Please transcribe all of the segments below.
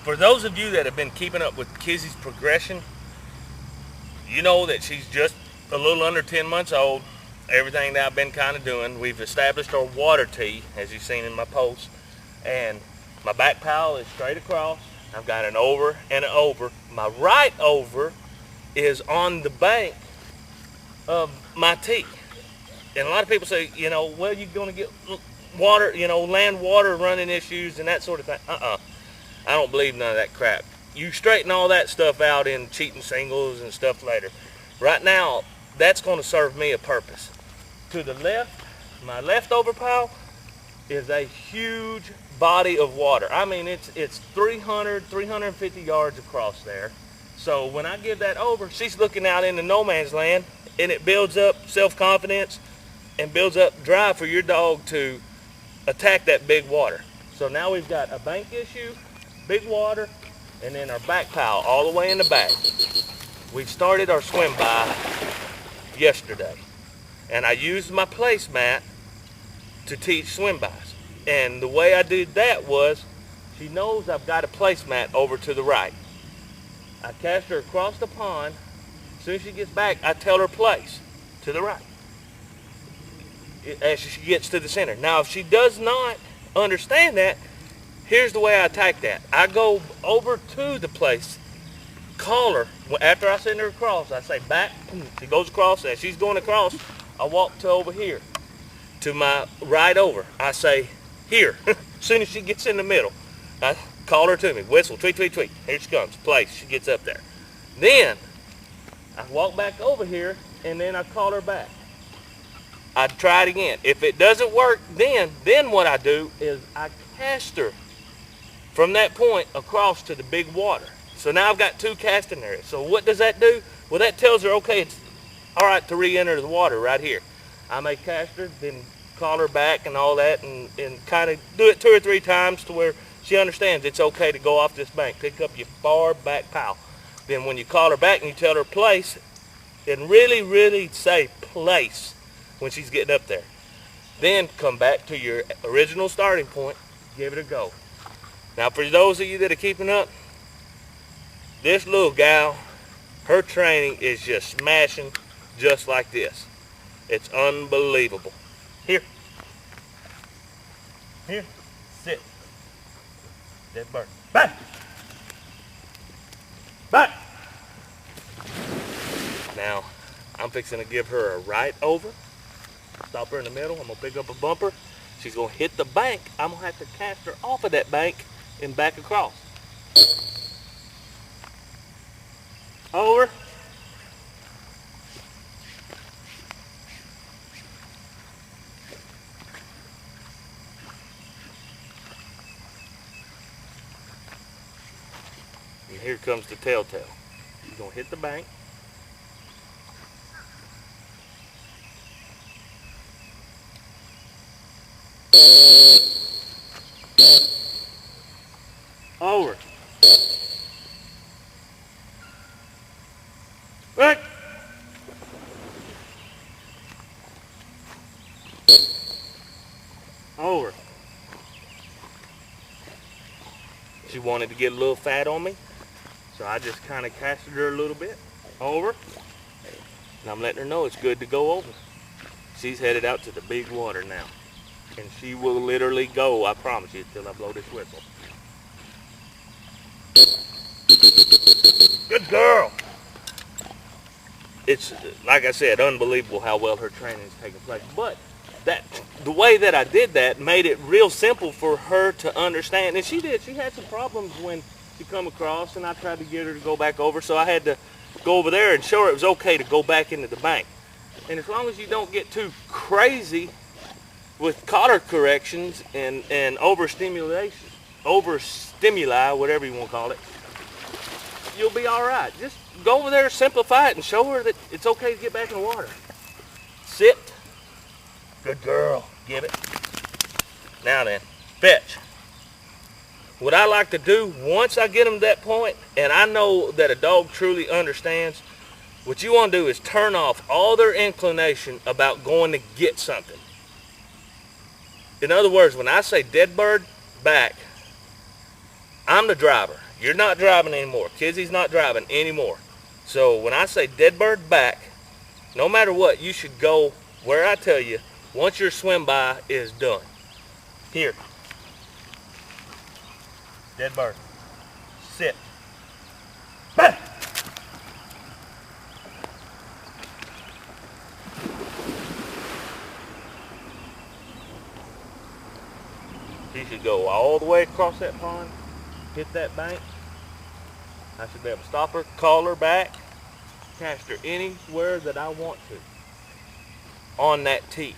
For those of you that have been keeping up with Kizzy's progression, you know that she's just a little under 10 months old. Everything that I've been kind of doing, we've established our water tee, as you've seen in my post, and my back paddle is straight across. I've got an over and an over. My right over is on the bank of my tee. And a lot of people say, you know, well, you're going to get water, you know, land water running issues and that sort of thing. I don't believe none of that crap. You straighten all that stuff out in cheating singles and stuff later. Right now, that's going to serve me a purpose. To the left, my leftover pile is a huge body of water. I mean, it's 300, 350 yards across there. So when I give that over, she's looking out into no man's land, and it builds up self-confidence and builds up drive for your dog to attack that big water. So now we've got a bank issue, big water, and then our back pile all the way in the back. We started our swim by yesterday, and I used my placemat to teach swim bys. And the way I did that was, she knows I've got a placemat over to the right. I cast her across the pond. As soon as she gets back, I tell her place to the right as she gets to the center. Now, if she does not understand that, here's the way I attack that. I go over to the place, call her. After I send her across, I say back. She goes across. As she's going across, I walk to over here, to my right over. I say, here. As soon as she gets in the middle, I call her to me. Whistle, tweet, tweet, tweet. Here she comes. Place. She gets up there. Then, I walk back over here, and then I call her back. I try it again. If it doesn't work, then what I do is I cast her from that point across to the big water. So now I've got two casting areas. So what does that do? Well, that tells her, okay, it's all right to re-enter the water right here. I may cast her, then call her back and all that, and kind of do it 2 or 3 times to where she understands it's okay to go off this bank. Pick up your far back pile. Then when you call her back and you tell her place, and really, really say place when she's getting up there. Then come back to your original starting point, give it a go. Now for those of you that are keeping up, this little gal, her training is just smashing just like this. It's unbelievable. Here. Here. Sit. Dead bird. Back. Back. Now, I'm fixing to give her a right over. Stop her in the middle. I'm going to pick up a bumper. She's going to hit the bank. I'm going to have to cast her off of that bank and back across. Over. And here comes the telltale. You're going to hit the bank. Over. Back. Over. She wanted to get a little fat on me, so I just kind of casted her a little bit. Over. And I'm letting her know it's good to go over. She's headed out to the big water now. And she will literally go, I promise you, till I blow this whistle. Good girl. It's, like I said, unbelievable how well her training is taking place. But the way that I did that made it real simple for her to understand. And she did. She had some problems when she come across, and I tried to get her to go back over. So I had to go over there and show her it was okay to go back into the bank. And as long as you don't get too crazy with collar corrections and overstimuli, whatever you want to call it, you'll be all right. Just go over there, simplify it, and show her that it's okay to get back in the water. Sit. Good girl. Give it. Now then, fetch. What I like to do, once I get them to that point, and I know that a dog truly understands, what you want to do is turn off all their inclination about going to get something. In other words, when I say dead bird, back, I'm the driver. You're not driving anymore. Kizzy's not driving anymore. So when I say dead bird back, no matter what, you should go where I tell you once your swim by is done. Here. Dead bird. Sit. Bam! She should go all the way across that pond, hit that bank. I should be able to stop her, call her back, cast her anywhere that I want to on that tee.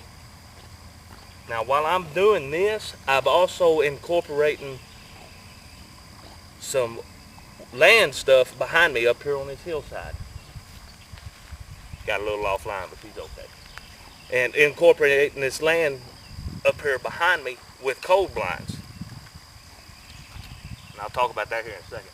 Now while I'm doing this, I've also incorporating some land stuff behind me up here on this hillside. Got a little offline, but she's okay. And incorporating this land up here behind me with cold blinds. And I'll talk about that here in a second.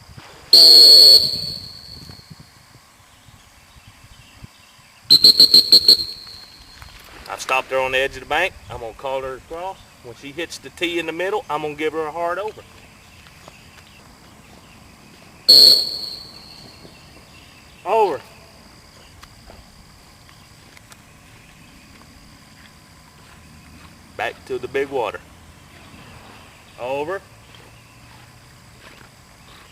I've stopped her on the edge of the bank. I'm going to call her across. When she hits the tee in the middle, I'm going to give her a hard over. Over. Back to the big water. Over.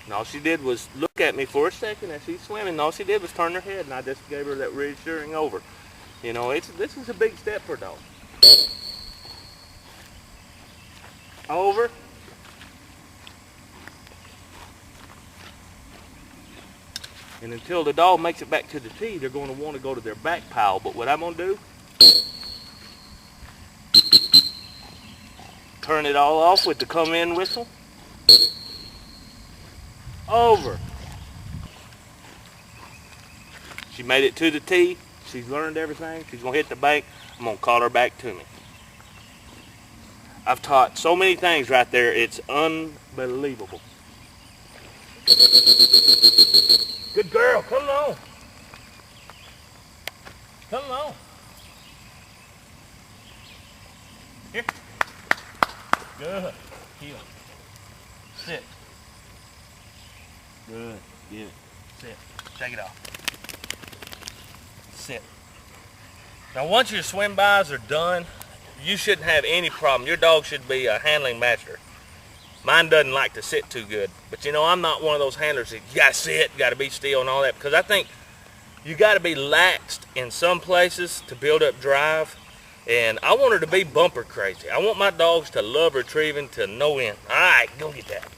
And all she did was look at me for a second as she's swimming. And all she did was turn her head, and I just gave her that reassuring over. You know, this is a big step for a dog. Over. And until the dog makes it back to the tee, they're going to want to go to their back pile. But what I'm going to do, turn it all off with the come in whistle. Over. She made it to the tee. She's learned everything. She's going to hit the bank. I'm going to call her back to me. I've taught so many things right there. It's unbelievable. Good girl. Come on. Come on. Here. Good. Heel. Sit. Good. Get it. Sit. Shake it off. Sit. Now once your swim bys are done, you shouldn't have any problem. Your dog should be a handling master. Mine doesn't like to sit too good. But you know, I'm not one of those handlers that you gotta sit, gotta be still and all that, because I think you gotta be laxed in some places to build up drive. And I want her to be bumper crazy. I want my dogs to love retrieving to no end. All right, go get that.